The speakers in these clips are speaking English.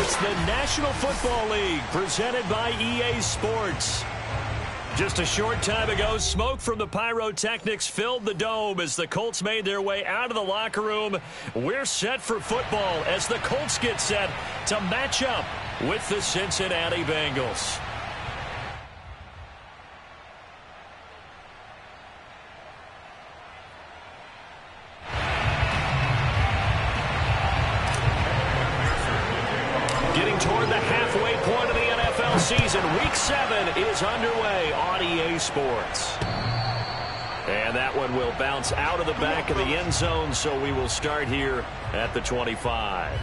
It's the National Football League presented by EA Sports. Just a short time ago, smoke from the pyrotechnics filled the dome as the Colts made their way out of the locker room. We're set for football as the Colts get set to match up with the Cincinnati Bengals. Getting toward the halfway point of the NFL season, Week 7 is underway on EA Sports. And that one will bounce out of the back of the end zone, so we will start here at the 25.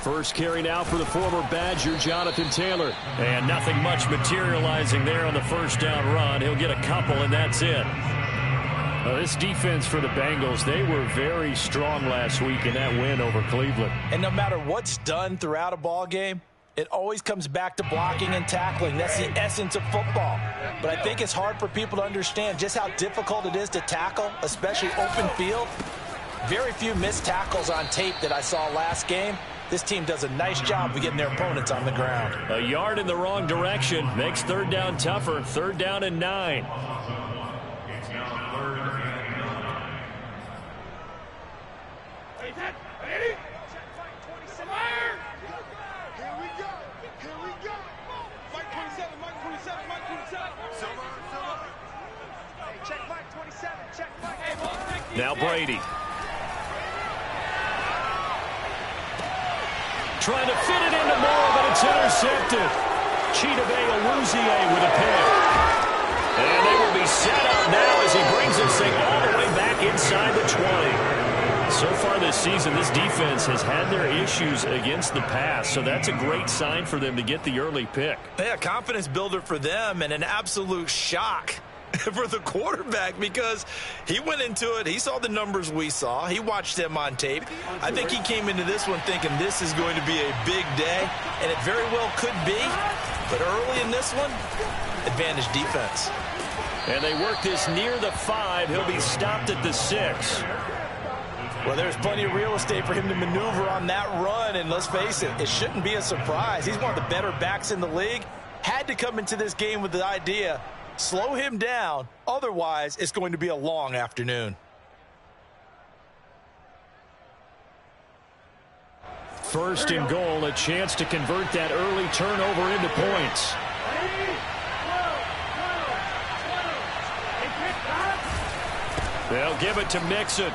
First carry now for the former Badger, Jonathan Taylor. And nothing much materializing there on the first down run. He'll get a couple, and that's it. This defense for the Bengals, they were very strong last week in that win over Cleveland. And no matter what's done throughout a ball game, it always comes back to blocking and tackling. That's the essence of football. But I think it's hard for people to understand just how difficult it is to tackle, especially open field. Very few missed tackles on tape that I saw last game. This team does a nice job of getting their opponents on the ground. A yard in the wrong direction makes third down tougher. Third down and 9. Now Brady. Trying to fit it into Moore, but it's intercepted. Chidobe Awuzie with a pick. And they will be set up now as he brings this thing all the way back inside the 20. So far this season, this defense has had their issues against the pass, so that's a great sign for them to get the early pick. Yeah, confidence builder for them and an absolute shock for the quarterback because he went into it. He saw the numbers we saw. He watched them on tape. I think he came into this one thinking this is going to be a big day, and it very well could be. But early in this one, advantage defense. And they work this near the 5. He'll be stopped at the 6. Well, there's plenty of real estate for him to maneuver on that run, and let's face it, it shouldn't be a surprise. He's one of the better backs in the league. Had to come into this game with the idea, slow him down, otherwise it's going to be a long afternoon. First and goal, a chance to convert that early turnover into points. They'll give it to Mixon.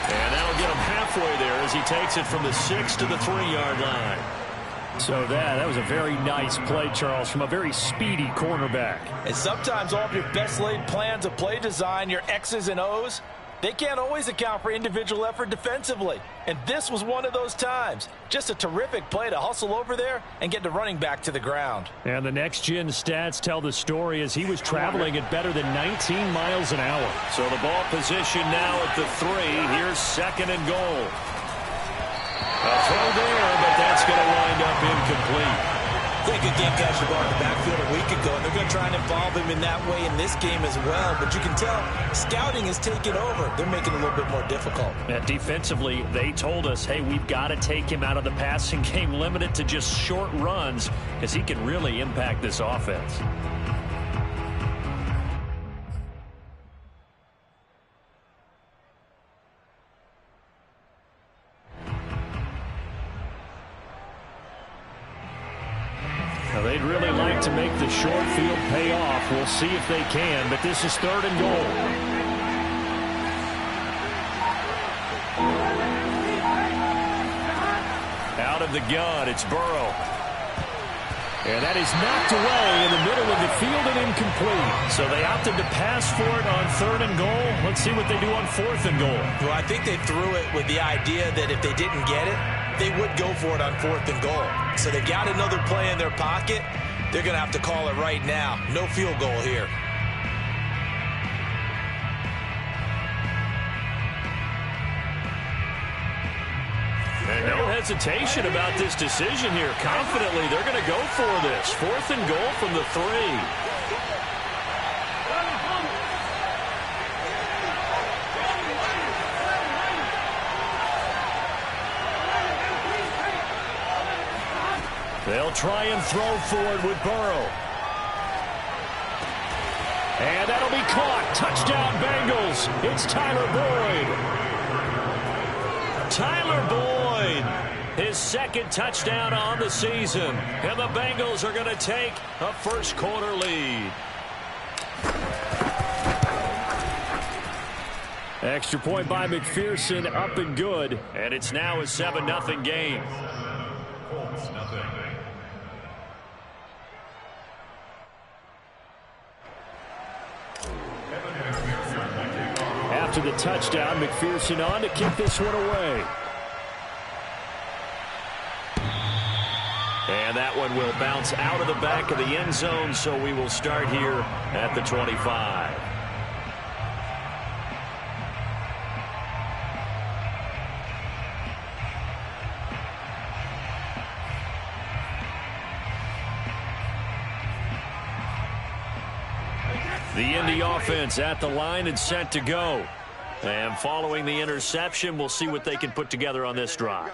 And that'll get him halfway there as he takes it from the 6 to the 3-yard line. So that was a very nice play, Charles, from a very speedy cornerback. And sometimes all of your best laid plans of play design, your X's and O's, they can't always account for individual effort defensively. And this was one of those times. Just a terrific play to hustle over there and get the running back to the ground. And the next-gen stats tell the story as he was traveling at better than 19 miles an hour. So the ball position now at the 3. Here's second and goal. A throw there, but that's going to wind up incomplete. Pretty good game catching the ball in the backfield a week ago, and they're going to try and involve him in that way in this game as well. But you can tell scouting is taking over. They're making it a little bit more difficult. And defensively, they told us, hey, we've got to take him out of the passing game, limited to just short runs, because he can really impact this offense. They'd really like to make the short field pay off. We'll see if they can, but this is third and goal. Out of the gun, it's Burrow. And that is knocked away in the middle of the field and incomplete. So they opted to pass for it on third and goal. Let's see what they do on fourth and goal. Well, I think they threw it with the idea that if they didn't get it, they would go for it on fourth and goal. So they've got another play in their pocket. They're going to have to call it right now. No field goal here. hesitation about this decision here. Confidently, they're going to go for this. 4th and goal from the 3. They'll try and throw forward with Burrow. And that'll be caught. Touchdown, Bengals. It's Tyler Boyd. Tyler Boyd, his 2nd touchdown on the season. And the Bengals are going to take a first-quarter lead. Extra point by McPherson, up and good. And it's now a 7-0 game. After the touchdown, McPherson on to kick this one away. And that one will bounce out of the back of the end zone, so we will start here at the 25. The Indy offense at the line and set to go. And following the interception, we'll see what they can put together on this drive.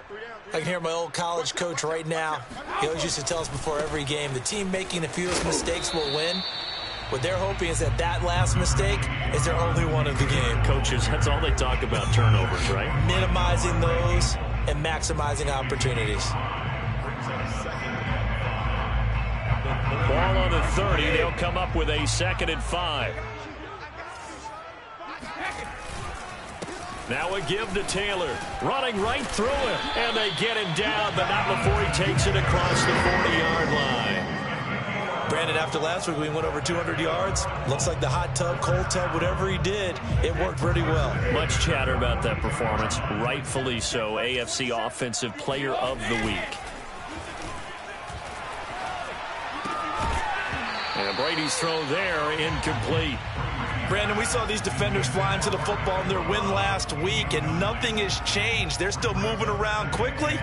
I can hear my old college coach right now. He always used to tell us before every game, the team making the fewest mistakes will win. What they're hoping is that that last mistake is their only one of the game. Coaches, that's all they talk about, turnovers, right? Minimizing those and maximizing opportunities. Ball on the 30. They'll come up with a 2nd and 5. Now a give to Taylor. Running right through him. And they get him down, but not before he takes it across the 40-yard line. Brandon, after last week, we went over 200 yards. Looks like the hot tub, cold tub, whatever he did, it worked pretty well. Much chatter about that performance. Rightfully so. AFC Offensive Player of the Week. And Brady's throw there, incomplete. Brandon, we saw these defenders flying to the football in their win last week, and nothing has changed. They're still moving around quickly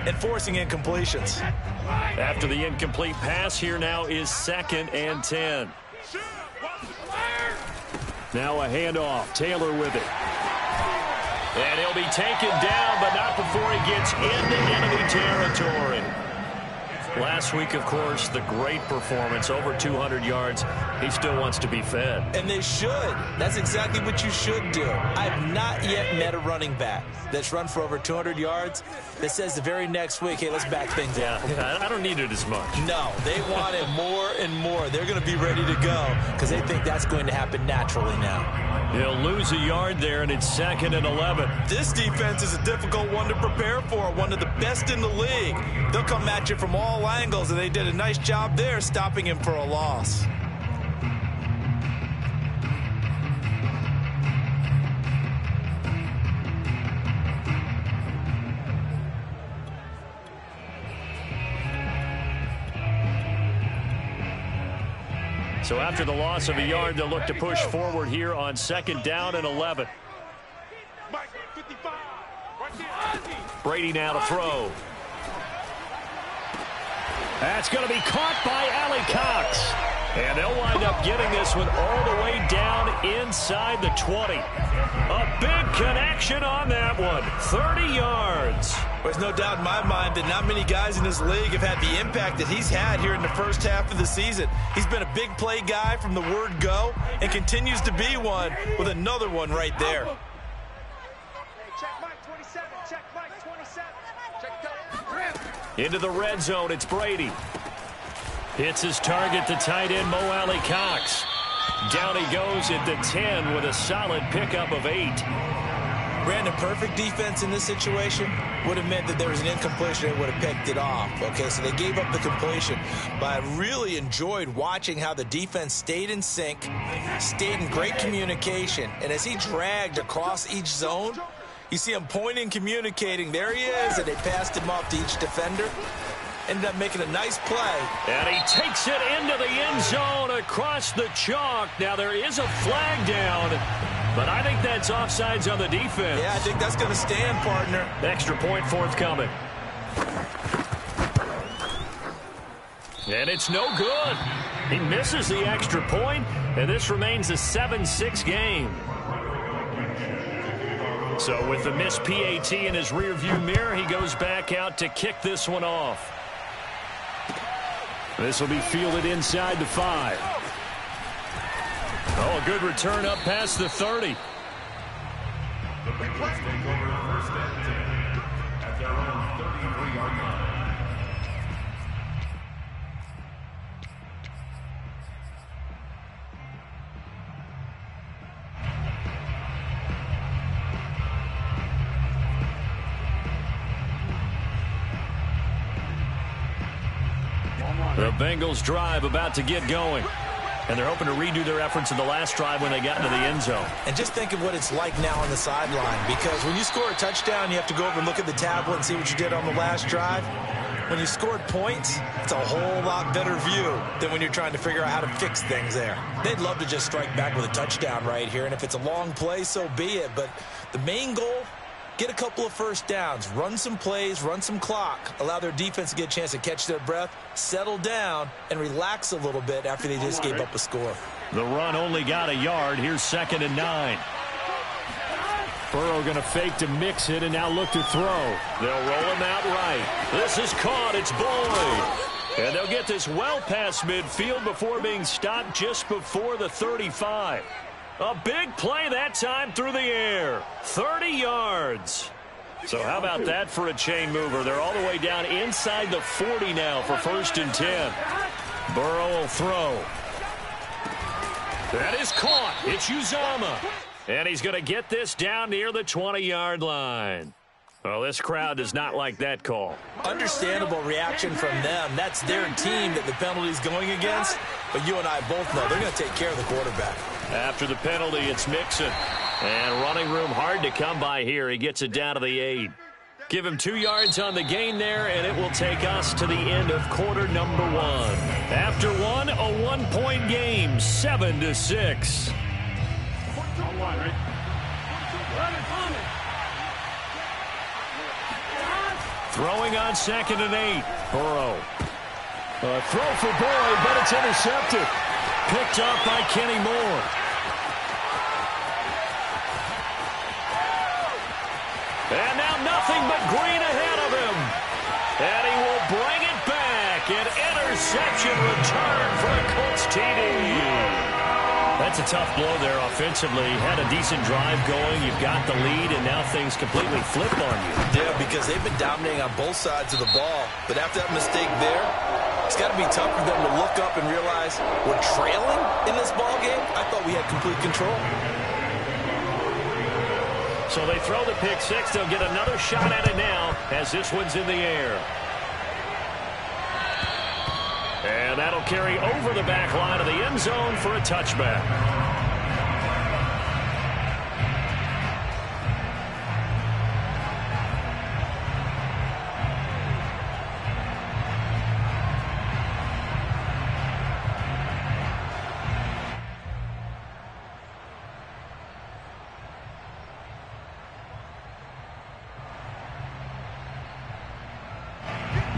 and forcing incompletions. After the incomplete pass, here now is 2nd and 10. Now a handoff. Taylor with it. And he'll be taken down, but not before he gets into enemy territory. Last week, of course, the great performance, over 200 yards. He still wants to be fed. And they should. That's exactly what you should do. I've not yet met a running back that's run for over 200 yards that says the very next week, hey, let's back things up. Yeah, I don't need it as much. No, they want it more and more. They're going to be ready to go because they think that's going to happen naturally now. He'll lose a yard there, and it's 2nd and 11. This defense is a difficult one to prepare for, one of the best in the league. They'll come at you from all angles, and they did a nice job there stopping him for a loss. So after the loss of a yard, they'll look to push forward here on 2nd down and 11. Brady now to throw. That's going to be caught by Allie Cox. And they'll wind up getting this one all the way down inside the 20. A big connection on that one. 30 yards. There's no doubt in my mind that not many guys in this league have had the impact that he's had here in the first half of the season. He's been a big play guy from the word go and continues to be one with another one right there. Into the red zone, it's Brady. Hits his target, the tight end, Mo Alley Cox. Down he goes at the 10 with a solid pickup of 8. Brandon, perfect defense in this situation would have meant that there was an incompletion and would have picked it off. Okay, so they gave up the completion. But I really enjoyed watching how the defense stayed in sync, stayed in great communication. And as he dragged across each zone, you see him pointing, communicating. There he is, and they passed him off to each defender. Ended up making a nice play. And he takes it into the end zone across the chalk. Now there is a flag down, but I think that's offsides on the defense. Yeah, I think that's going to stand, partner. Extra point forthcoming. And it's no good. He misses the extra point, and this remains a 7-6 game. So with the missed PAT in his rearview mirror, he goes back out to kick this one off. This will be fielded inside the 5. Oh, a good return up past the 30. The Bengals take over first and 10 at their own 33-yard line. The Bengals drive about to get going. And they're hoping to redo their efforts in the last drive when they got into the end zone. And just think of what it's like now on the sideline, because when you score a touchdown, you have to go over and look at the tablet and see what you did on the last drive. When you scored points, it's a whole lot better view than when you're trying to figure out how to fix things there. They'd love to just strike back with a touchdown right here, and if it's a long play, so be it. But the main goal, get a couple of first downs, run some plays, run some clock, allow their defense to get a chance to catch their breath, settle down, and relax a little bit after they just gave up a score. The run only got a yard. Here's 2nd and 9. Burrow going to fake to mix it and now look to throw. They'll roll him out right. This is caught. It's Boyd. And they'll get this well past midfield before being stopped just before the 35. A big play that time through the air. 30 yards. So how about that for a chain mover? They're all the way down inside the 40 now for 1st and 10. Burrow will throw. That is caught. It's Uzomah. And he's going to get this down near the 20-yard line. Well, this crowd does not like that call. Understandable reaction from them. That's their team that the penalty's going against. But you and I both know they're going to take care of the quarterback. After the penalty, it's Mixon. And running room hard to come by here. He gets it down to the 8. Give him 2 yards on the gain there, and it will take us to the end of quarter number 1. After one, a 1-point game, 7-6. Throwing on 2nd and 8. Burrow. A throw for Boyd, but it's intercepted. Picked up by Kenny Moore. And now nothing but green ahead of him. And he will bring it back. An interception return for a Colts TD. That's a tough blow there offensively. Had a decent drive going. You've got the lead, and now things completely flip on you. Yeah, because they've been dominating on both sides of the ball. But after that mistake there, it's got to be tough for them to look up and realize we're trailing in this ball game. I thought we had complete control. So they throw the pick 6. They'll get another shot at it now as this one's in the air. And that'll carry over the back line of the end zone for a touchback.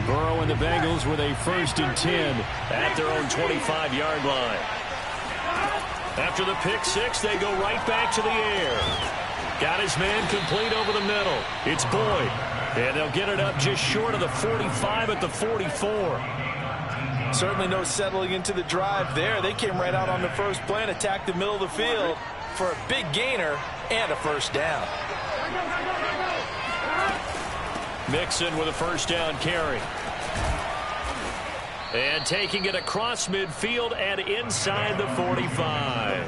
Burrow and the Bengals with a 1st and 10 at their own 25-yard line. After the pick 6, they go right back to the air. Got his man complete over the middle. It's Boyd. And they'll get it up just short of the 45 at the 44. Certainly no settling into the drive there. They came right out on the first play and attacked the middle of the field for a big gainer and a 1st down. Mixon with a 1st down carry. And taking it across midfield and inside the 45.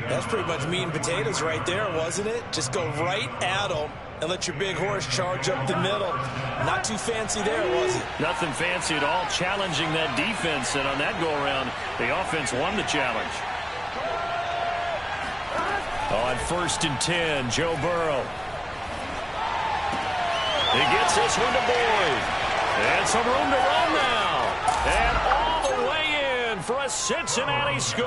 That's pretty much meat and potatoes right there, wasn't it? Just go right at them and let your big horse charge up the middle. Not too fancy there, was it? Nothing fancy at all, challenging that defense. And on that go-around, the offense won the challenge. On 1st and 10, Joe Burrow. He gets this one to Boyd. And some room to run now. And all the way in for a Cincinnati score.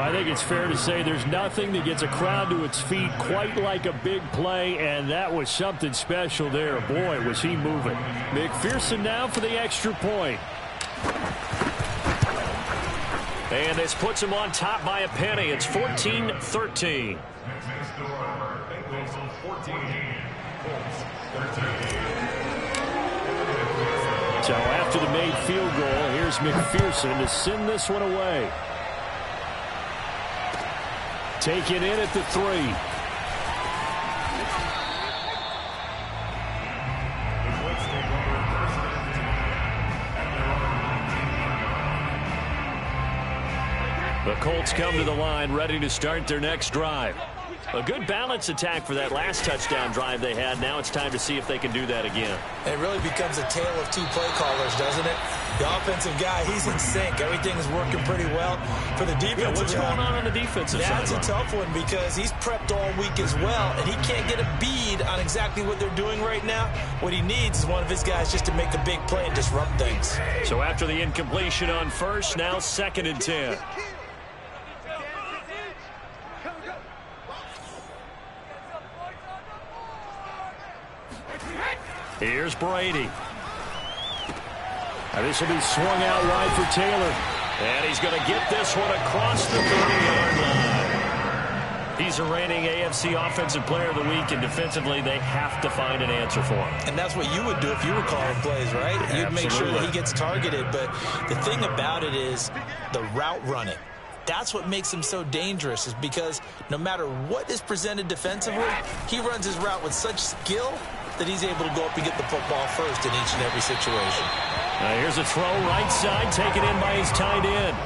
I think it's fair to say there's nothing that gets a crowd to its feet quite like a big play, and that was something special there. Boy, was he moving. McPherson now for the extra point. And this puts him on top by a penny. It's 14-13. So after the made field goal, here's McPherson to send this one away. Taken in at the 3. The Colts come to the line, ready to start their next drive. A good balance attack for that last touchdown drive they had. Now it's time to see if they can do that again. It really becomes a tale of two play callers, doesn't it? The offensive guy, he's in sync. Everything's working pretty well. For the defensive what's going on the defensive side? That's a tough one because he's prepped all week as well, and he can't get a bead on exactly what they're doing right now. What he needs is one of his guys just to make a big play and disrupt things. So after the incompletion on first, now 2nd and 10. Here's Brady. Now this will be swung out wide for Taylor. And he's going to get this one across the 30-yard line. He's a reigning AFC Offensive Player of the Week, and defensively they have to find an answer for him. And that's what you would do if you were calling plays, right? You'd make sure that he gets targeted. But the thing about it is the route running. That's what makes him so dangerous, is because no matter what is presented defensively, he runs his route with such skill that he's able to go up and get the football first in each and every situation. Here's a throw right side, taken in by his tight end.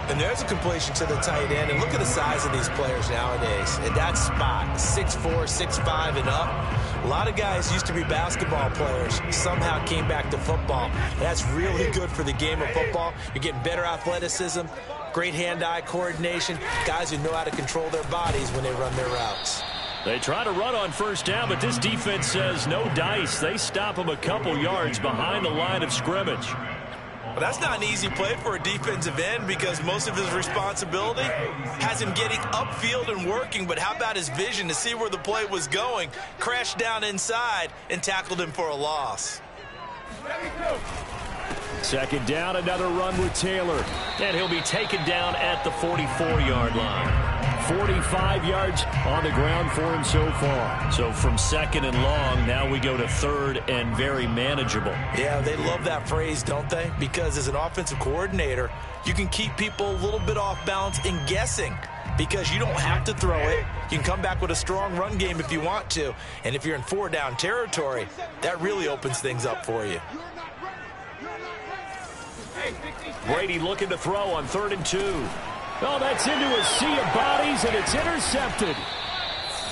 And there's a completion to the tight end. And look at the size of these players nowadays. At that spot, 6'4", 6'5", and up. A lot of guys used to be basketball players, somehow came back to football. And that's really good for the game of football. You're getting better athleticism, great hand-eye coordination, guys who know how to control their bodies when they run their routes. They try to run on first down, but this defense says no dice. They stop him a couple yards behind the line of scrimmage. Well, that's not an easy play for a defensive end because most of his responsibility has him getting upfield and working. But how about his vision to see where the play was going, crashed down inside, and tackled him for a loss. 2nd down, another run with Taylor. And he'll be taken down at the 44-yard line. 45 yards on the ground for him so far. So from 2nd and long, now we go to 3rd and very manageable. Yeah, they love that phrase, don't they? Because as an offensive coordinator, you can keep people a little bit off balance and guessing because you don't have to throw it. You can come back with a strong run game if you want to. And if you're in 4-down territory, that really opens things up for you. Brady looking to throw on 3rd and 2. Oh, that's into a sea of bodies, and it's intercepted.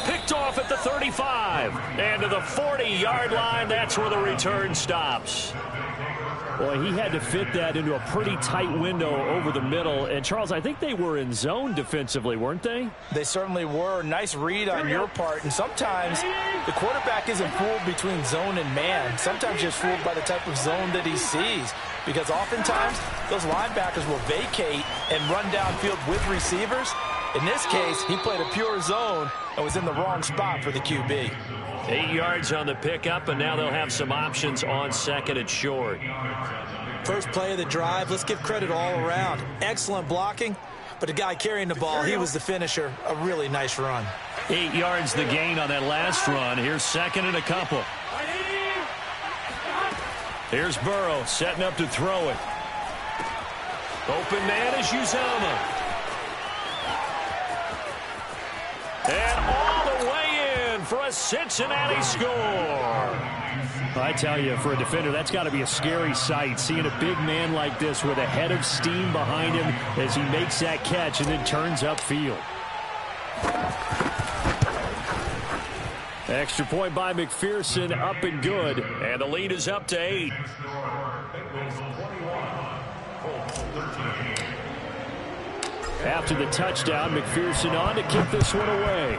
Picked off at the 35. And to the 40-yard line, that's where the return stops. Boy, he had to fit that into a pretty tight window over the middle. And, Charles, I think they were in zone defensively, weren't they? They certainly were. Nice read on your part. And sometimes the quarterback isn't fooled between zone and man. Sometimes you're fooled by the type of zone that he sees. Because oftentimes, those linebackers will vacate and run downfield with receivers. In this case, he played a pure zone and was in the wrong spot for the QB. 8 yards on the pickup, and now they'll have some options on 2nd and short. First play of the drive, let's give credit all around. Excellent blocking, but the guy carrying the ball, he was the finisher. A really nice run. 8 yards the gain on that last run. Here's 2nd and a couple. Here's Burrow setting up to throw it. Open man is Uzomah. And all the way in for a Cincinnati score. I tell you, for a defender, that's got to be a scary sight, seeing a big man like this with a head of steam behind him as he makes that catch and then turns upfield. Extra point by McPherson, up and good. And the lead is up to 8. After the touchdown, McPherson on to kick this one away.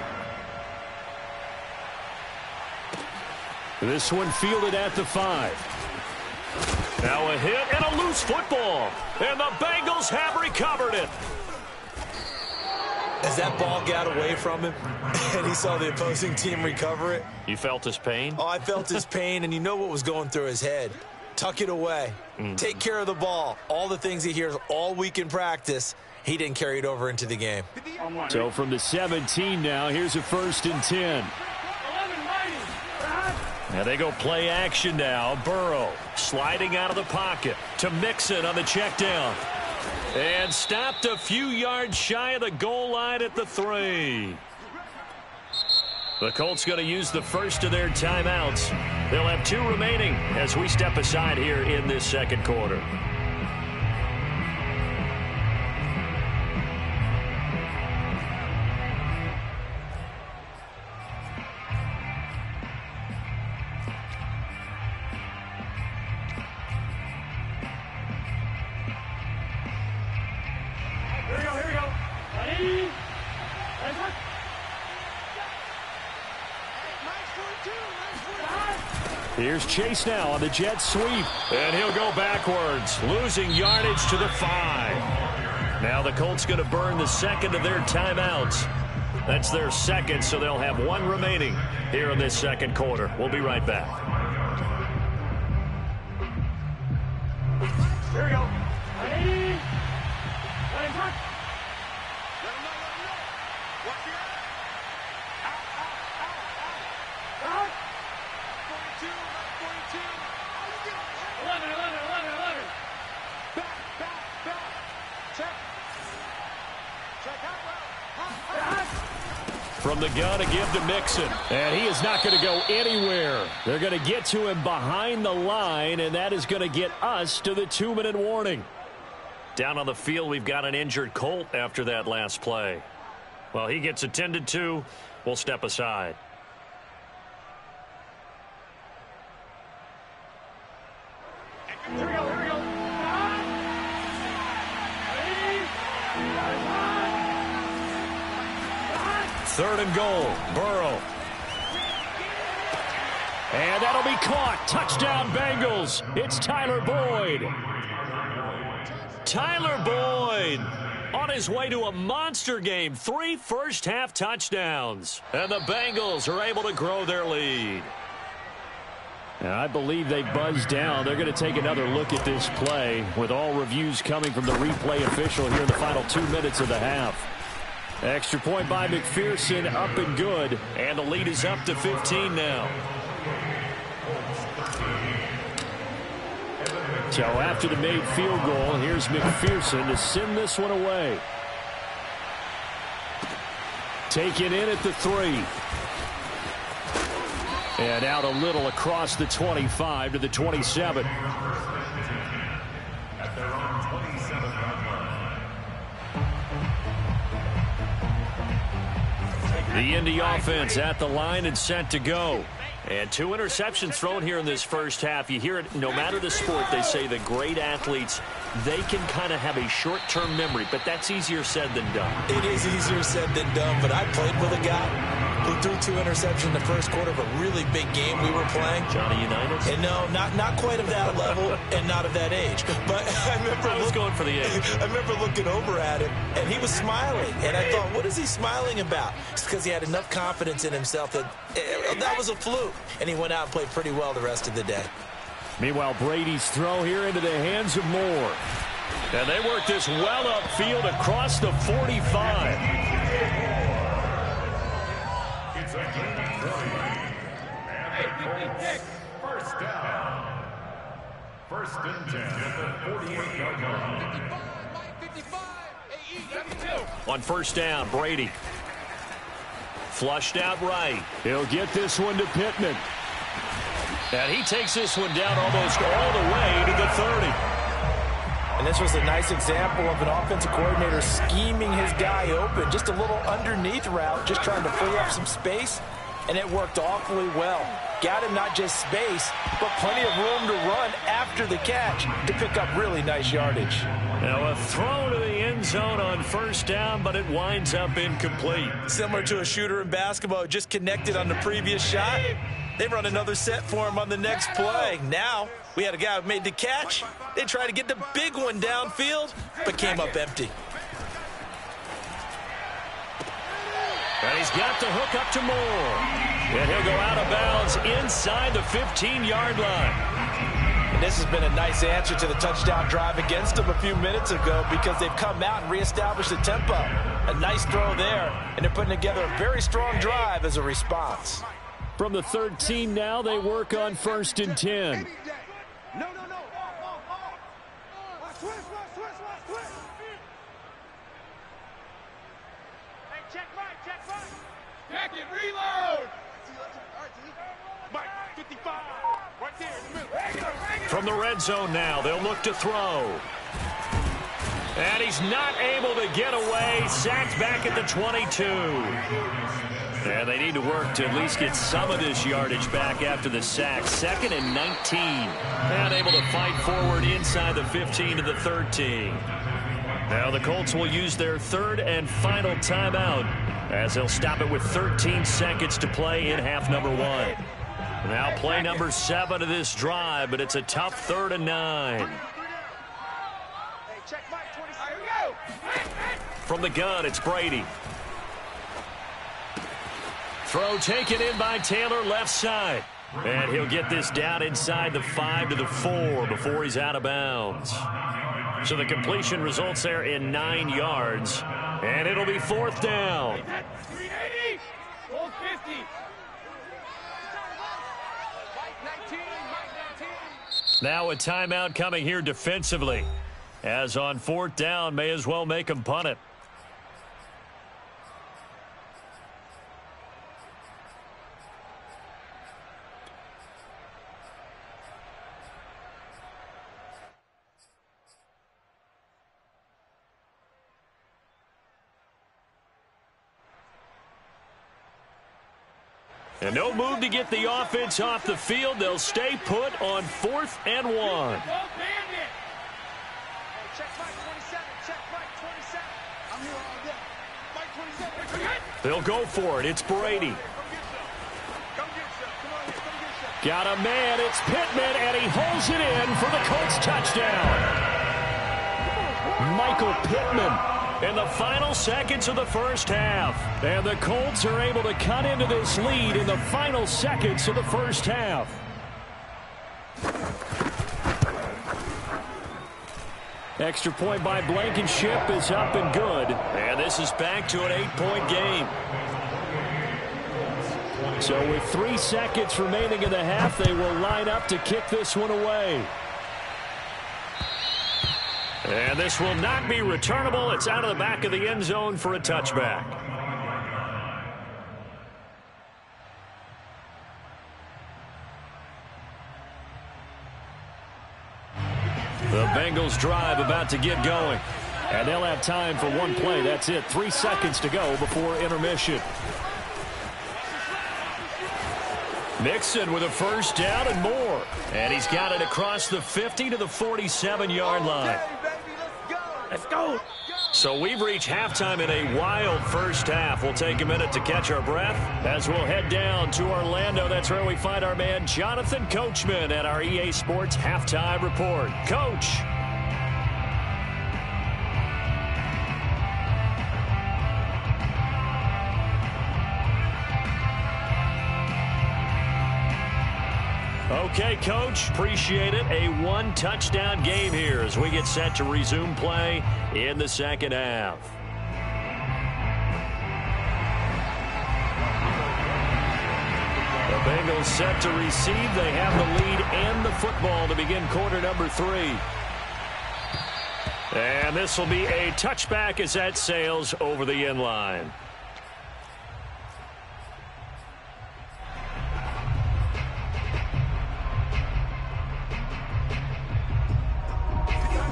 This one fielded at the 5. Now a hit and a loose football. And the Bengals have recovered it. As that ball got away from him and he saw the opposing team recover it. You felt his pain? Oh, I felt his pain, and you know what was going through his head. Tuck it away. Take care of the ball. All the things he hears all week in practice, he didn't carry it over into the game. So from the 17 now, here's a 1st and 10. Now they go play action now. Burrow sliding out of the pocket to Mixon on the check down. And stopped a few yards shy of the goal line at the 3. The Colts going to use the first of their timeouts. They'll have 2 remaining as we step aside here in this second quarter. Here's Chase now on the jet sweep. And he'll go backwards, losing yardage to the 5. Now the Colts going to burn the second of their timeouts. That's their second, so they'll have 1 remaining here in this second quarter. We'll be right back. Here we go. Ready? From the gun to give to Mixon. And he is not going to go anywhere. They're going to get to him behind the line, and that is going to get us to the 2-minute warning. Down on the field, we've got an injured Colt after that last play. Well, he gets attended to. We'll step aside. Here we go. 3rd and goal. Burrow. And that'll be caught. Touchdown, Bengals. It's Tyler Boyd. Tyler Boyd on his way to a monster game. 3 first-half touchdowns. And the Bengals are able to grow their lead. And I believe they buzzed down. They're going to take another look at this play with all reviews coming from the replay official here in the final 2 minutes of the half. Extra point by McPherson, up and good. And the lead is up to 15 now. So after the made field goal, here's McPherson to send this one away. Taken in at the 3. And out a little across the 25 to the 27. At their own 27-yard line. The Indy offense at the line and set to go. And 2 interceptions thrown here in this first half. You hear it, no matter the sport, they say the great athletes, they can kind of have a short-term memory, but that's easier said than done. It is easier said than done, but I played with a guy who threw 2 interceptions in the first quarter of a really big game we were playing. Johnny Unitas? And no, not quite of that level and not of that age. But I was going for the age. I remember looking over at him, and he was smiling. And I thought, what is he smiling about? It's because he had enough confidence in himself that that was a fluke. And he went out and played pretty well the rest of the day. Meanwhile, Brady's throw here into the hands of Moore. And they work this well upfield across the 45. It's a game of 20. And the Colts, first down. 1st and 10 at the 48-yard line. On 1st down, Brady. Flushed out right. He'll get this one to Pittman. And he takes this one down almost all the way to the 30. And this was a nice example of an offensive coordinator scheming his guy open. Just a little underneath route, just trying to free up some space. And it worked awfully well. Got him not just space, but plenty of room to run after the catch to pick up really nice yardage. Now a throw to the end zone on 1st down, but it winds up incomplete. Similar to a shooter in basketball, just connected on the previous shot. They run another set for him on the next play. Now, we had a guy who made the catch. They tried to get the big one downfield, but came up empty. he's got the hook up to Moore. And he'll go out of bounds inside the 15-yard line. And this has been a nice answer to the touchdown drive against them a few minutes ago because they've come out and reestablished the tempo. A nice throw there, and they're putting together a very strong drive as a response. From the 13 now, they work on 1st and 10. No. Switch. Hey, check right. Back it, reload. Mike, 55. Right there in the middle. From the red zone now, they'll look to throw. And he's not able to get away. Sacked back at the 22. And they need to work to at least get some of this yardage back after the sack. 2nd and 19. And able to fight forward inside the 15 to the 13. Now the Colts will use their 3rd and final timeout as they'll stop it with 13 seconds to play in half number 1. Now play number 7 of this drive, but it's a tough 3rd and 9. From the gun, it's Brady. Throw taken in by Taylor, left side. And he'll get this down inside the 5 to the 4 before he's out of bounds. So the completion results there in 9 yards. And it'll be 4th down. 380, 450. Now a timeout coming here defensively. As on 4th down, may as well make them punt it. And no move to get the offense off the field. They'll stay put on 4th and 1. They'll go for it. It's Brady. Got a man. It's Pittman, and he holds it in for the Colts touchdown. Michael Pittman in the final seconds of the first half. And the Colts are able to cut into this lead in the final seconds of the first half. Extra point by Blankenship is up and good. And this is back to an 8-point game. So with 3 seconds remaining in the half, they will line up to kick this one away. And this will not be returnable. It's out of the back of the end zone for a touchback. The Bengals drive about to get going. And they'll have time for one play. That's it. 3 seconds to go before intermission. Mixon with a first down and more. And he's got it across the 50 to the 47-yard line. Let's go. So we've reached halftime in a wild first half. We'll take a minute to catch our breath as we'll head down to Orlando. That's where we find our man Jonathan Coachman at our EA Sports Halftime Report. Coach. Okay, Coach, appreciate it. A 1-touchdown game here as we get set to resume play in the second half. The Bengals set to receive. They have the lead and the football to begin quarter number 3. And this will be a touchback as that sails over the end line.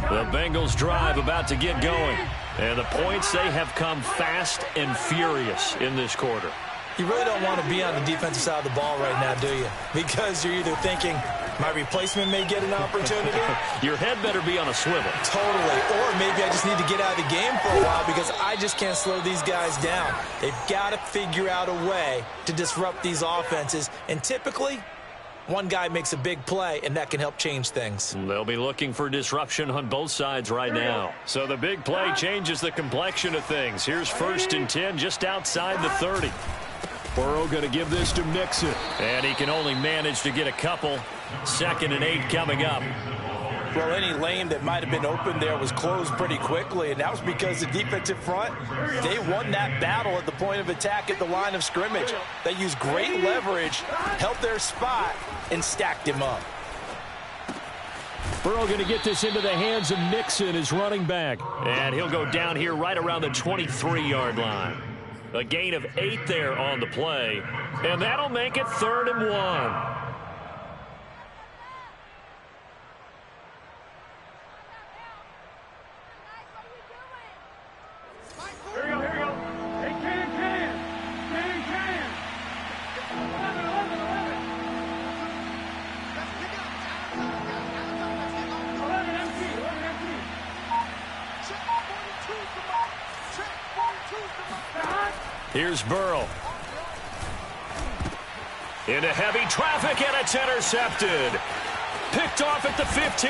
The Bengals drive about to get going. And the points, they have come fast and furious in this quarter. You really don't want to be on the defensive side of the ball right now, do you? Because you're either thinking, my replacement may get an opportunity. Your head better be on a swivel. Totally. Or maybe I just need to get out of the game for a while because I just can't slow these guys down. They've got to figure out a way to disrupt these offenses. And typically, One guy makes a big play, and that can help change things. They'll be looking for disruption on both sides right now. So the big play changes the complexion of things. Here's 1st and 10 just outside the 30. Burrow going to give this to Mixon. And he can only manage to get a couple. 2nd and 8 coming up. Well, any lane that might have been open there was closed pretty quickly, and that was because the defensive front, they won that battle at the point of attack at the line of scrimmage. They used great leverage, held their spot, and stacked him up. Burrow going to get this into the hands of Mixon, his running back. And he'll go down here right around the 23-yard line. A gain of 8 there on the play, and that'll make it 3rd and 1. Here's Burrow. Into heavy traffic, and it's intercepted. Picked off at the 15,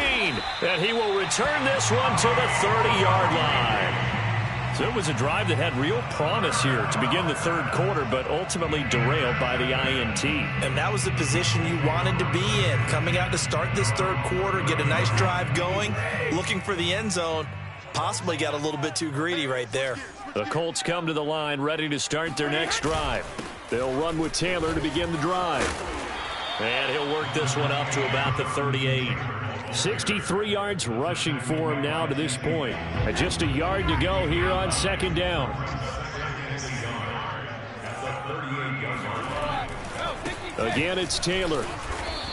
and he will return this one to the 30-yard line. So it was a drive that had real promise here to begin the 3rd quarter, but ultimately derailed by the INT. And that was the position you wanted to be in. Coming out to start this 3rd quarter, get a nice drive going, looking for the end zone. Possibly got a little bit too greedy right there. The Colts come to the line ready to start their next drive. They'll run with Taylor to begin the drive. And he'll work this one up to about the 38. 63 yards rushing for him now to this point. And just a yard to go here on 2nd down. Again, it's Taylor.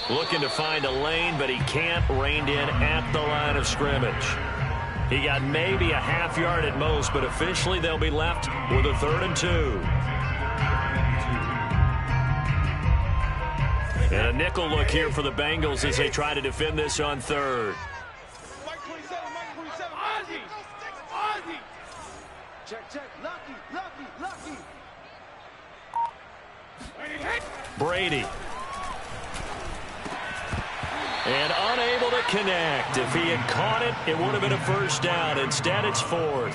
Looking to find a lane, but he can't. Reined in at the line of scrimmage. He got maybe a half yard at most, but officially they'll be left with a 3rd and 2. And a nickel look here for the Bengals as they try to defend this on 3rd. Mike 27, Mike 27, Ozzie! Ozzie! Check. Lucky. Brady. And unable to connect. If he had caught it, it would have been a 1st down. Instead, it's 4th.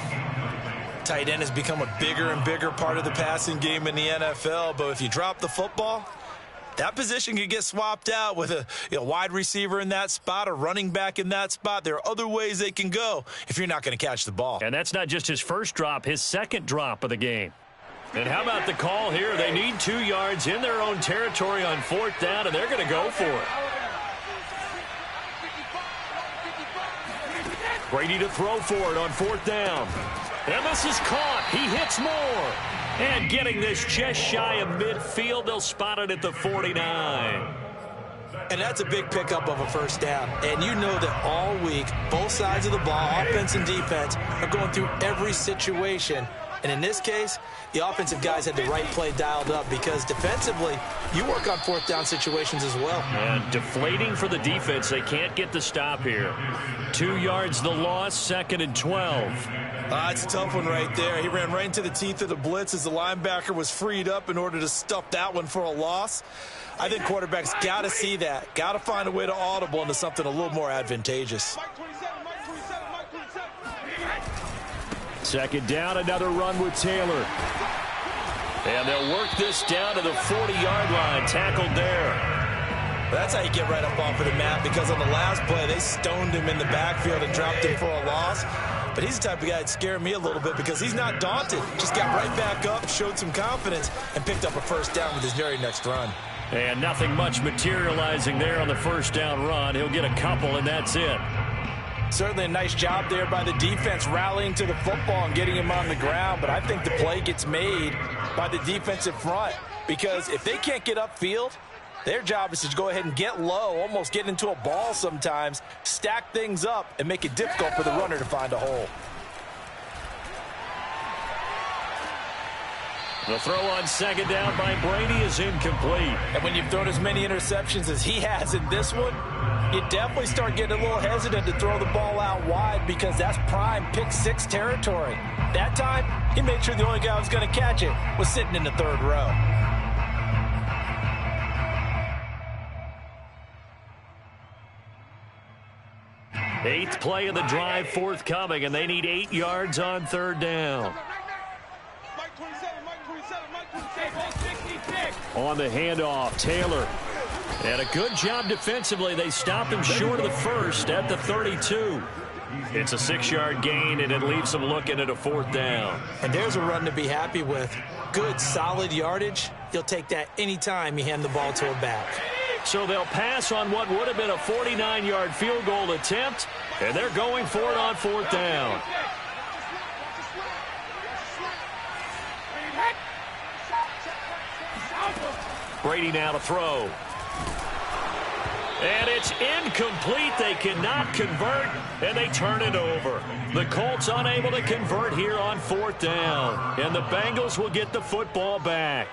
Tight end has become a bigger and bigger part of the passing game in the NFL, but if you drop the football, that position can get swapped out with a wide receiver in that spot, a running back in that spot. There are other ways they can go if you're not going to catch the ball. And that's not just his 1st drop, his 2nd drop of the game. And how about the call here? They need 2 yards in their own territory on 4th down, and they're going to go for it. Brady to throw for it on 4th down. And this is caught. He hits more. And getting this just shy of midfield, they'll spot it at the 49. And that's a big pickup of a 1st down. And you know that all week, both sides of the ball, offense and defense, are going through every situation. And in this case, the offensive guys had the right play dialed up because defensively, you work on 4th down situations as well. And deflating for the defense. They can't get the stop here. 2 yards the loss, 2nd and 12. It's a tough one right there. He ran right into the teeth of the blitz as the linebacker was freed up in order to stuff that one for a loss. I think quarterbacks got to see that. Got to find a way to audible into something a little more advantageous. 2nd down, another run with Taylor. And they'll work this down to the 40-yard line. Tackled there. That's how you get right up off of the mat, because on the last play, they stoned him in the backfield and dropped him for a loss. But he's the type of guy that scared me a little bit because he's not daunted. Just got right back up, showed some confidence, and picked up a 1st down with his very next run. And nothing much materializing there on the 1st down run. He'll get a couple, and that's it. Certainly a nice job there by the defense rallying to the football and getting him on the ground. But I think the play gets made by the defensive front, because if they can't get upfield, their job is to go ahead and get low, almost get into a ball sometimes, stack things up, and make it difficult for the runner to find a hole. The throw on 2nd down by Brady is incomplete. And when you've thrown as many interceptions as he has in this one, you definitely start getting a little hesitant to throw the ball out wide, because that's prime pick 6 territory. That time, he made sure the only guy who was going to catch it was sitting in the 3rd row. Eighth play of the drive forthcoming, and they need 8 yards on 3rd down. On the handoff, Taylor. And a good job defensively. They stopped him short of the first at the 32. It's a 6-yard gain, and it leaves them looking at a 4th down. And there's a run to be happy with. Good, solid yardage. You'll take that anytime you hand the ball to a back. So they'll pass on what would have been a 49-yard field goal attempt, and they're going for it on 4th down. Brady now to throw. And it's incomplete. They cannot convert, and they turn it over. The Colts unable to convert here on 4th down, and the Bengals will get the football back.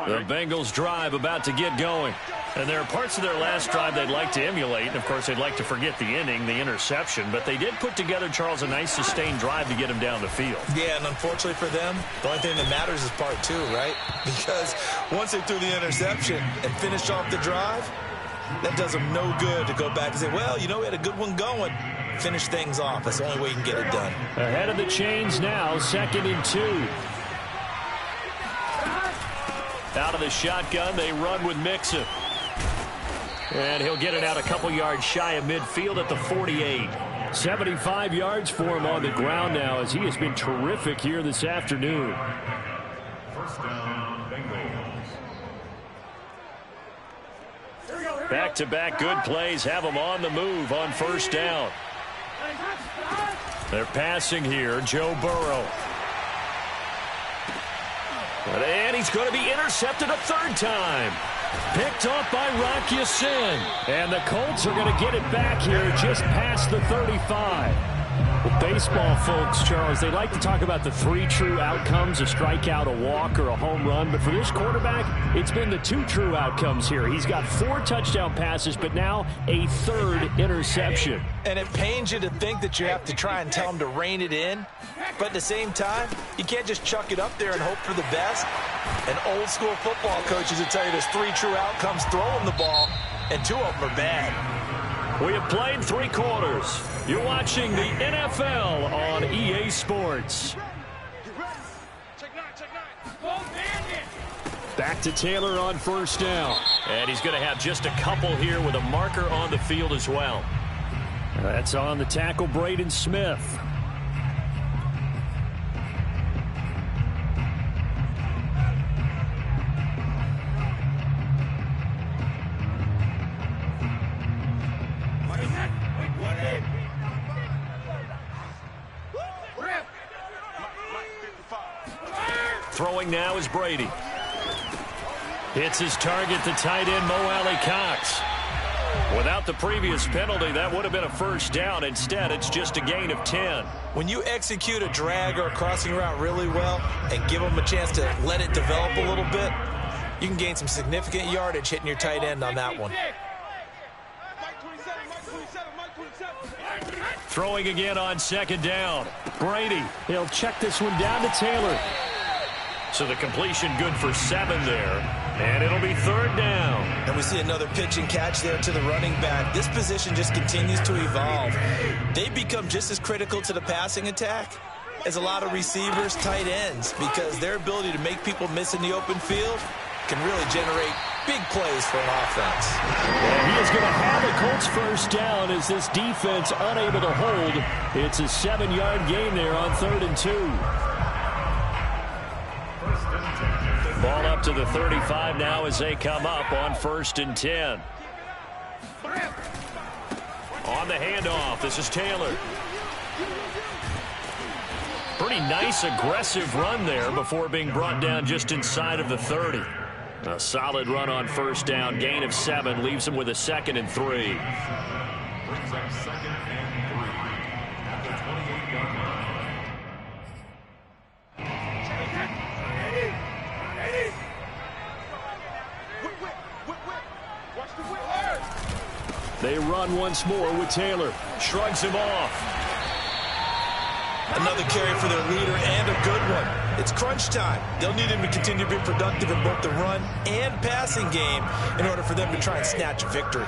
The Bengals drive about to get going. And there are parts of their last drive they'd like to emulate. And, of course, they'd like to forget the inning, the interception. But they did put together, Charles, a nice sustained drive to get him down the field. Yeah, and unfortunately for them, the only thing that matters is part 2, right? Because once they threw the interception and finished off the drive, that does them no good to go back and say, well, you know, we had a good one going. Finish things off. That's the only way you can get it done. Ahead of the chains now, 2nd and 2. Out of the shotgun, they run with Mixon. And he'll get it out a couple yards shy of midfield at the 48. 75 yards for him on the ground now, as he has been terrific here this afternoon. 1st down, Bengals. Back-to-back good plays have him on the move on 1st down. They're passing here, Joe Burrow. And he's going to be intercepted a 3rd time. Picked off by Rock Ya-Sin. And the Colts are going to get it back here just past the 35. Well, baseball folks, Charles, they like to talk about the 3 true outcomes, a strikeout, a walk, or a home run. But for this quarterback, it's been the 2 true outcomes here. He's got 4 touchdown passes, but now a 3rd interception. And it pains you to think that you have to try and tell him to rein it in. But at the same time, you can't just chuck it up there and hope for the best. And old school football coaches will tell you there's 3 true outcomes throwing the ball, and 2 of them are bad. We have played 3 quarters. You're watching the NFL on EA Sports. Back to Taylor on 1st down. And he's going to have just a couple here with a marker on the field as well. That's on the tackle, Braden Smith. Throwing now is Brady. Hits his target, the tight end, Mo Alley-Cox. Without the previous penalty, that would have been a 1st down. Instead, it's just a gain of 10. When you execute a drag or a crossing route really well and give them a chance to let it develop a little bit, you can gain some significant yardage hitting your tight end on that one. Throwing again on 2nd down. Brady, he'll check this one down to Taylor. So the completion good for 7 there. And it'll be 3rd down. And we see another pitch and catch there to the running back. This position just continues to evolve. They become just as critical to the passing attack as a lot of receivers, tight ends, because their ability to make people miss in the open field can really generate big plays for an offense. And he is going to have the Colts 1st down as this defense unable to hold. It's a 7-yard gain there on 3rd and 2. Ball up to the 35 now as they come up on 1st and 10. On the handoff, this is Taylor. Pretty nice, aggressive run there before being brought down just inside of the 30. A solid run on 1st down, gain of 7, leaves him with a 2nd and 3. Brings up 2nd and 3 at the 28-yard line. They run once more with Taylor. Shrugs him off. Another carry for their leader and a good one. It's crunch time. They'll need him to continue to be productive in both the run and passing game in order for them to try and snatch a victory.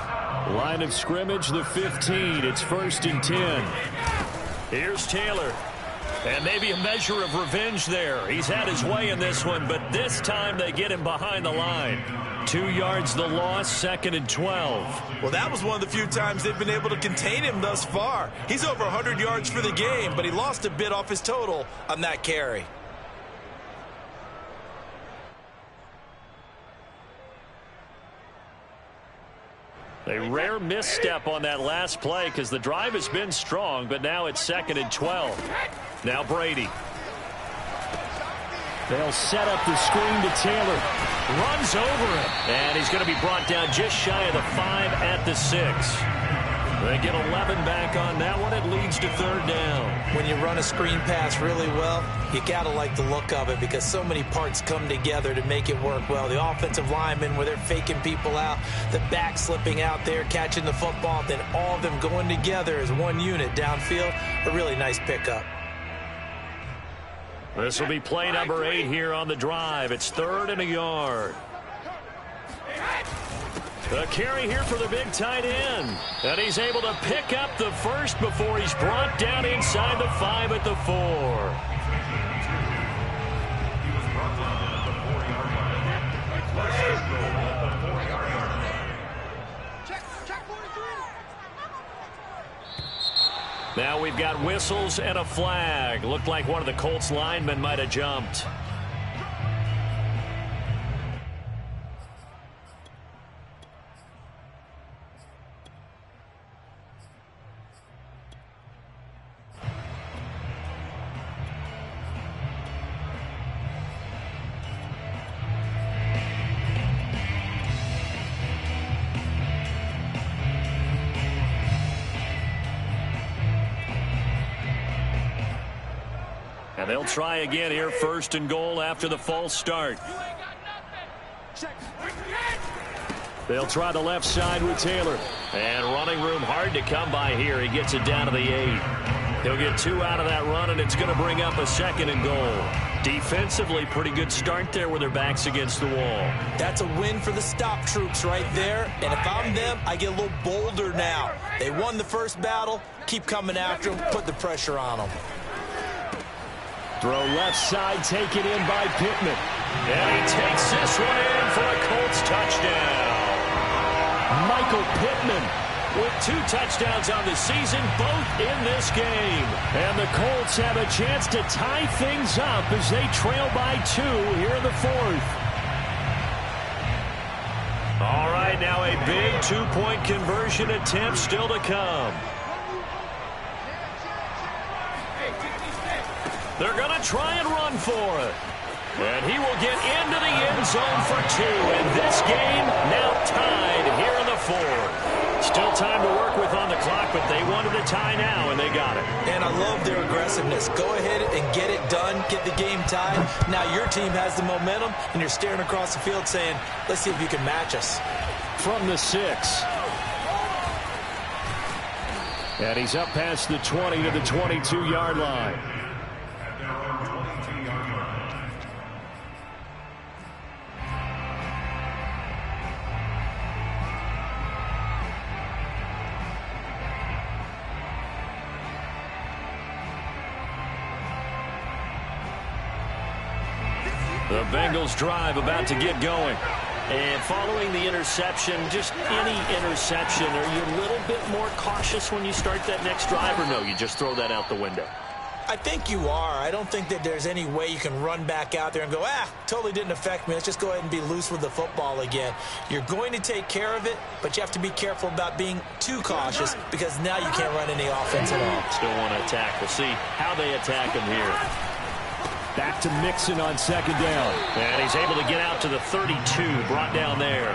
Line of scrimmage, the 15. It's 1st and 10. Here's Taylor. And maybe a measure of revenge there. He's had his way in this one, but this time they get him behind the line. 2 yards the loss, 2nd and 12. Well, that was one of the few times they've been able to contain him thus far. He's over 100 yards for the game, but he lost a bit off his total on that carry. A rare misstep on that last play because the drive has been strong, but now it's 2nd and 12. Now Brady. They'll set up the screen to Taylor. Runs over it. And he's going to be brought down just shy of the 5 at the 6. They get 11 back on that one. It leads to 3rd down. When you run a screen pass really well, you got to like the look of it because so many parts come together to make it work well. The offensive linemen, where they're faking people out, the back slipping out there, catching the football, then all of them going together as one unit downfield. A really nice pickup. This will be play number 8 here on the drive. It's 3rd and a yard. The carry here for the big tight end. And he's able to pick up the first before he's brought down inside the 5 at the 4. Now we've got whistles and a flag. Looked like one of the Colts linemen might have jumped. And they'll try again here, 1st and goal after the false start. They'll try the left side with Taylor. And running room hard to come by here. He gets it down to the 8. He'll get 2 out of that run, and it's going to bring up a 2nd and goal. Defensively, pretty good start there with their backs against the wall. That's a win for the stop troops right there. And if I'm them, I get a little bolder now. They won the first battle. Keep coming after them. Put the pressure on them. Throw left side, taken in by Pittman. And he takes this one in for a Colts touchdown. Michael Pittman with 2 touchdowns on the season, both in this game. And the Colts have a chance to tie things up as they trail by 2 here in the 4th. All right, now a big 2-point conversion attempt still to come. They're going to try and run for it. And he will get into the end zone for 2. And this game now tied here in the 4th. Still time to work with on the clock, but they wanted a tie now, and they got it. And I love their aggressiveness. Go ahead and get it done. Get the game tied. Now your team has the momentum, and you're staring across the field saying, let's see if you can match us. From the 6. And he's up past the 20 to the 22-yard line. The Bengals drive about to get going. And following the interception, just any interception, are you a little bit more cautious when you start that next drive, or no, you just throw that out the window? I think you are. I don't think that there's any way you can run back out there and go, totally didn't affect me. Let's just go ahead and be loose with the football again. You're going to take care of it, but you have to be careful about being too cautious because now you can't run any offense at all. Still want to attack. We'll see how they attack him here. Back to Mixon on 2nd down. And he's able to get out to the 32, brought down there.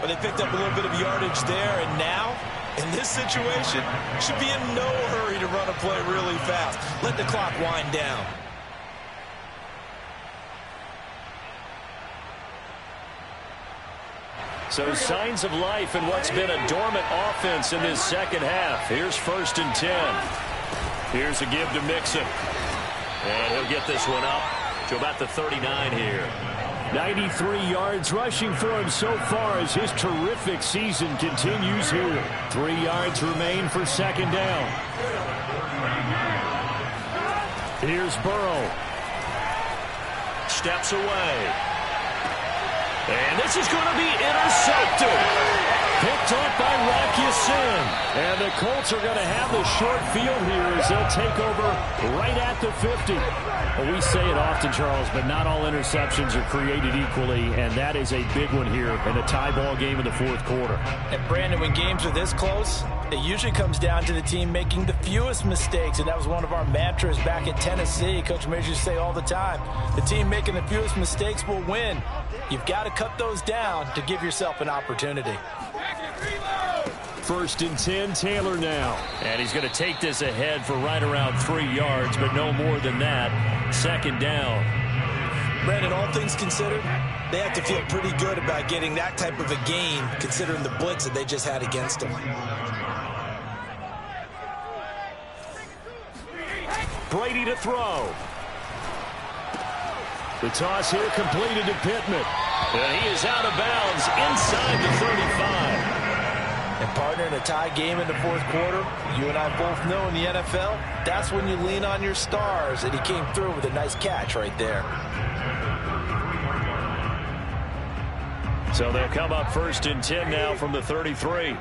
But they picked up a little bit of yardage there, and now, in this situation, should be in no hurry to run a play really fast. Let the clock wind down. So signs of life in what's been a dormant offense in this second half. Here's 1st and 10. Here's a give to Mixon. And he'll get this one up to about the 39 here. 93 yards rushing for him so far as his terrific season continues here. 3 yards remain for second down. Here's Burrow. Steps away. And this is going to be intercepted. Picked up by Rocky Sin. And the Colts are going to have the short field here as they'll take over right at the 50. Well, we say it often, Charles, but not all interceptions are created equally, and that is a big one here in a tie ball game in the fourth quarter. And, Brandon, when games are this close, it usually comes down to the team making the fewest mistakes, and that was one of our mantras back at Tennessee. Coach Major used to say all the time, the team making the fewest mistakes will win. You've got to cut those down to give yourself an opportunity. First and 10, Taylor now. And he's going to take this ahead for right around 3 yards, but no more than that. Second down. Brandon, all things considered, they have to feel pretty good about getting that type of a gain, considering the blitz that they just had against them. Brady to throw. The toss here completed to Pittman. And he is out of bounds inside the 35. And, partner, in a tie game in the fourth quarter, you and I both know in the NFL, that's when you lean on your stars, and he came through with a nice catch right there. So they'll come up first and 10 now from the 33.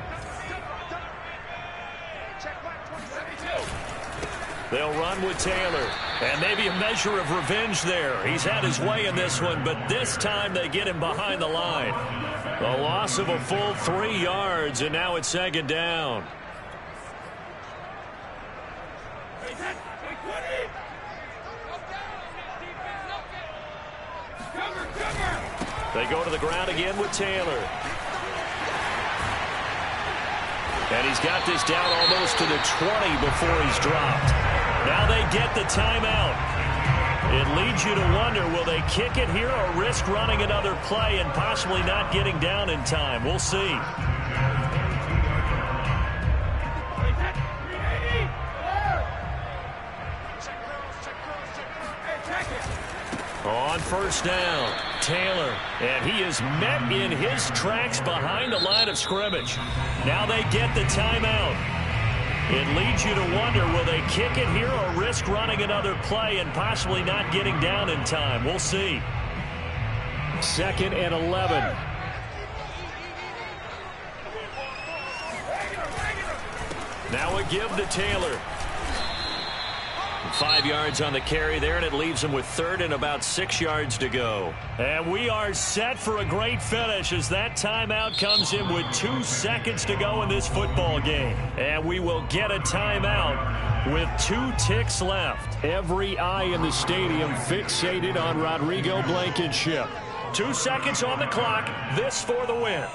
They'll run with Taylor. And maybe a measure of revenge there. He's had his way in this one, but this time they get him behind the line. A loss of a full 3 yards, and now it's second down. They go to the ground again with Taylor. And he's got this down almost to the 20 before he's dropped. Now they get the timeout. It leads you to wonder, will they kick it here or risk running another play and possibly not getting down in time? We'll see. On first down, Taylor, and he is met in his tracks behind the line of scrimmage. Now they get the timeout. It leads you to wonder, will they kick it here or risk running another play and possibly not getting down in time? We'll see. Second and 11. Now a give to Taylor. 5 yards on the carry there, and it leaves him with third and about 6 yards to go. And we are set for a great finish as that timeout comes in with 2 seconds to go in this football game. And we will get a timeout with 2 ticks left. Every eye in the stadium fixated on Rodrigo Blankenship. 2 seconds on the clock. This for the win.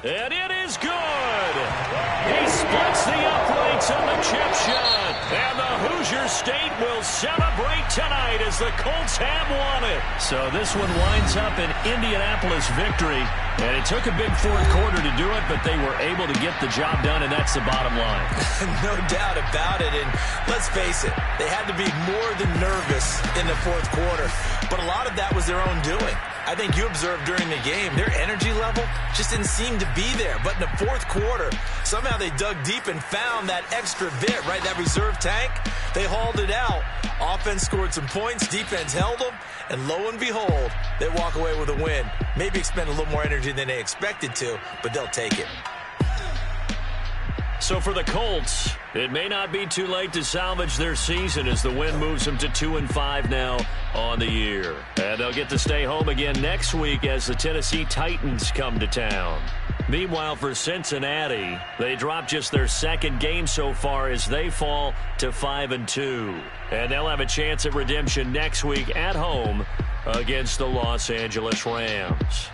And it is good. He splits the uprights on the chip shot. And the Hoosier State will celebrate tonight as the Colts have won it. So this one winds up an Indianapolis victory. And it took a big fourth quarter to do it, but they were able to get the job done, and that's the bottom line. No doubt about it. And let's face it, they had to be more than nervous in the fourth quarter. But a lot of that was their own doing. I think you observed during the game, their energy level just didn't seem to be there. But in the fourth quarter, somehow they dug deep and found that extra bit, right? That reserve tank. They hauled it out. Offense scored some points. Defense held them. And lo and behold, they walk away with a win. Maybe expend a little more energy than they expected to, but they'll take it. So for the Colts, it may not be too late to salvage their season as the win moves them to 2-5 now on the year. And they'll get to stay home again next week as the Tennessee Titans come to town. Meanwhile, for Cincinnati, they dropped just their second game so far as they fall to 5-2. And they'll have a chance at redemption next week at home against the Los Angeles Rams.